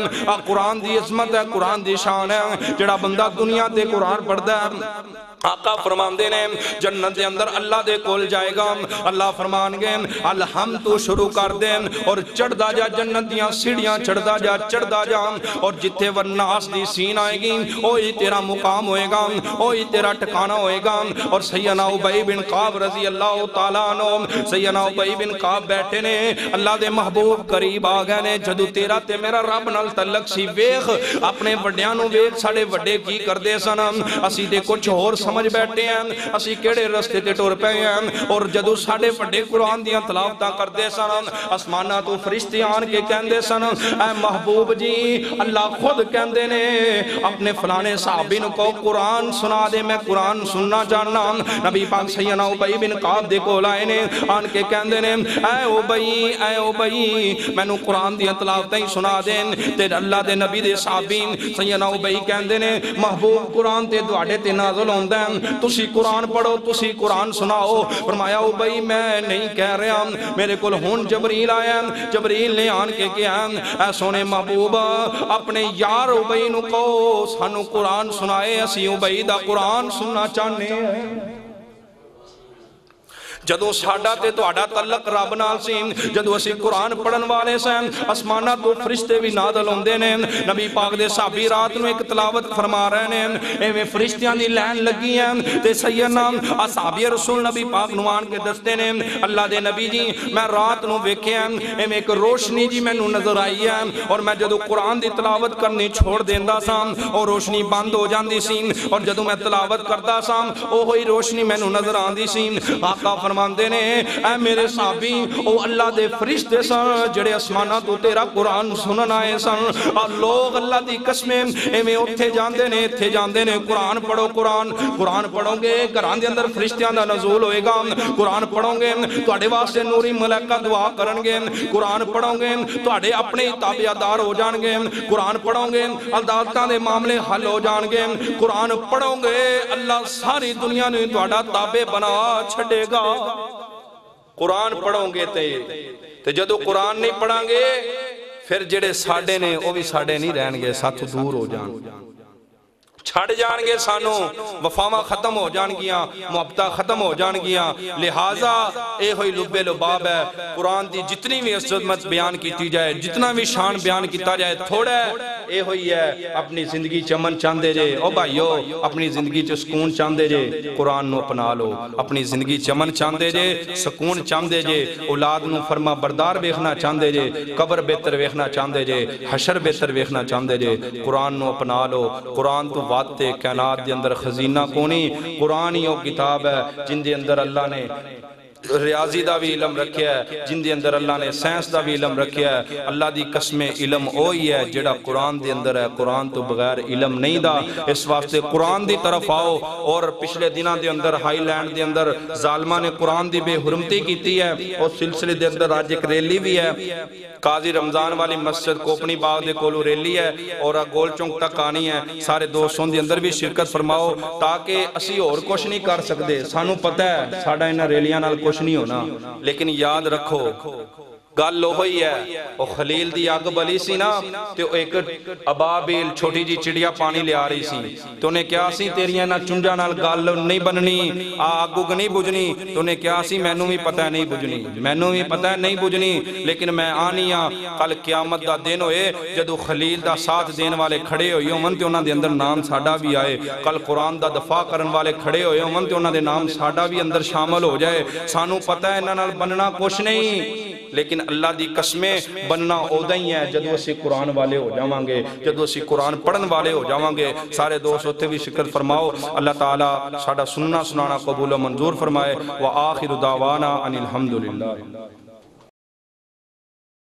قرآن دی عظمت ہے، قرآن دی شان ہے۔ جڑا بندہ دنیا دے قرآن پڑھدا ہے، آقا فرماندے نے جنت دے اندر اللہ دے کول جائے گا، اللہ فرمان گے الحمد تو شروع کر دیں اور چڑھ دا جا جنت دیاں سیڑھیاں چڑھ دا جا، اور جتھے والناس دی سین آئے گی اوہی تیرا مقام ہوئے گا، اوہی تیرا ٹھکانہ ہوئے گا۔ اور سیدنا ابی بن کعب رضی اللہ تعالیٰ عنہ، سیدنا ابی بن کعب بیٹھے نے، اللہ دے محبوب قریب آ گئے نے، جدو تیرا تے میرا رب نال تعلق سی، ویخ اپنے وڈیاں نو ویخ، ساڑے وڈے کی کردے سن، اسی دے کچھ اور سمجھ بیٹھے ہیں، اسی کیڑے رستے تے ٹور پے ہیں۔ اور جدو ساڑے بڑے قرآن دیاں تلاوتاں کردے سن، آسماناں تو فرشتے آن کے کہندے سن اے محبوب جی، اللہ خود کہندے نے اپنے فلانے صحابی نو کو قرآن سنا دے، میں قرآن سننا چاہنا۔ نبی پاک سیدنا ابی بن کعب دے کول آئے نے، آن کے کہندے نے اے ابی میں نو قرآن دیاں تلاوتاں ہی سنا دیں۔ تے اللہ دے نبی دے صحابی سیدنا ابی کہندے نے محبوب قرآن تے دواڈے تے نازل ہوندا ہے، تسی قرآن پڑھو، تسی قرآن سناؤ۔ فرمایا ابی میں نہیں کہہ رہا، میرے کول ہن جبریل آیا، جبریل نے آن کے کیا اے سونے محبوب اپنے یار ابی نو کہو سانو قرآن سنائے، اسی ابی دا قرآن سننا چاہنے ہیں۔ جدو ساڈا تے تہاڈا تعلق رب نال سی، جدو اسی قرآن پڑھن والے سن، آسماناں تو فرشتے بھی نازل ہوندے نے۔ نبی پاک دے صحابی رات نو ایک تلاوت فرما رہے نے، ایویں فرشتیاں دی لین لگی ہیں تے سیدنا اصحابی رسول نبی پاک نو آن کے دستے نے اللہ دے نبی جی میں رات نو ویکھیا ایویں ایک روشنی جی مینوں نظر آئی ہے، اور میں جدو قرآن دی تلاوت کرنی چھوڑ دیندا سا اور روشنی بند ہو جاندی سی، اور جدو میں تلاوت کردا سا اوہی روشنی مینوں نظر آندی سی۔ آقا فرماندے نے اے میرے صحابی او اللہ دے فرشتے سن جڑے آسماناں تو تیرا قرآن سنن آئے سن، اور لوگ اللہ دی قسمیں ایویں اوتھے جاندے نے قرآن پڑھو، قرآن پڑھو گے گھراں دے اندر فرشتیاں دا نزول ہوئے گا، قرآن پڑھو گے تواڈے واسطے نوری ملائکہ دعا کرن گے، قرآن پڑھو گے تواڈے اپنے تابعدار ہو جان گے، قرآن پڑھو گے عدالتاں دے معاملے حل ہو جان گے، قرآن پڑھو گے اللہ ساری دنیا نوں تواڈا تابع بنا چھڈے گا۔ قرآن پڑھو گے تے جدو قرآن نہیں پڑھاں گے پھر جڑے ساڈے نے وہ بھی ساڈے نہیں رہن گے، ساتھ دور ہو جان چھڑ جان گے، سانو وفاواں ختم ہو جان گیاں، محبتہ ختم ہو جان گیاں۔ لہٰذا اے ہوئی لب لباب ہے، قرآن دی جتنی بھی عظمت بیان کیتی جائے، جتنا بھی شان بیان کیتا جائے تھوڑا ہے۔ اے ہوئی ہے اپنی زندگی چمن چاندے جے، او بھائیو اپنی زندگی چ سکون چاندے جے قرآن نو اپنا لو، اپنی زندگی چمن چاندے جے، سکون چاندے جے، اولاد نو فرما بردار ویکھنا چاندے جے، قبر بہتر ویکھنا چاندے جے، حشر بہتر ویکھنا چاندے جے، قرآن نو اپنا لو۔ قرآن تو واتے کائنات دے اندر خزینہ کونی، قرآن ہی وہ کتاب ہے جن دے اندر اللہ نے ریاضی دا بھی علم رکھیا ہے، جن دے اندر اللہ نے سائنس دا بھی علم رکھیا ہے۔ اللہ دی قسم علم اوہی ہے جڑا قرآن دے اندر ہے، قرآن تو بغیر علم نہیں دا۔ اس واسطے قرآن دی طرف آؤ۔ اور پچھلے دنوں دے اندر ہائی لینڈ دے اندر ظالمہ نے قرآن دی بے حرمتی کیتی ہے، اور سلسلے دے اندر آج ایک ریلی بھی ہے، قاضی رمضان والی مسجد کوپنی باغ دے کولو ریلی ہے اور گول چونک تک آنی ہے۔ سارے دوستوں دے اندر بھی شرکت فرماؤ تاکہ اسی اور کچھ نہیں کر سکتے، سانو پتہ ہے ساڈا انہاں ریلیاں نال کچھ نہیں ہونا، لیکن یاد رکھو گل ہوئی ہے وہ خلیل دی آگ بلی سی نا، تو ایک ابابیل چھوٹی جی چڑیا پانی لے آ رہی سی، تو انہیں کیا سی تیریاں نا چنجا نال گل نہیں بننی، آگ اگ نہیں بجنی، تو انہیں کیا سی مینوں بھی پتہ نہیں بجنی، مینوں بھی پتہ نہیں بجنی، لیکن میں آنی ہاں کل قیامت دا دن ہوئے جدو خلیل دا ساتھ دین والے کھڑے ہوئے ہون تے انہاں دے اندر نام ساڈا بھی آئے، کل قرآن دا دفاع کرن والے کھڑے ہوئے ہون تے انہاں دے نام ساڈا بھی اندر شامل ہو جائے۔ سانو پتہ ہے انہاں نال بننا کچھ نہیں، لیکن اللہ دی قسمیں بننا اودا ہی ہے جدو اسی قرآن والے ہو جاواں گے، جدو اسی قرآن پڑھن والے ہو جاواں گے۔ سارے دوست ہوتے بھی شکر فرماؤ، اللہ تعالیٰ ساڑا سننا سنانا قبول و منظور فرمائے۔ وآخر دعوانا ان الحمدللہ۔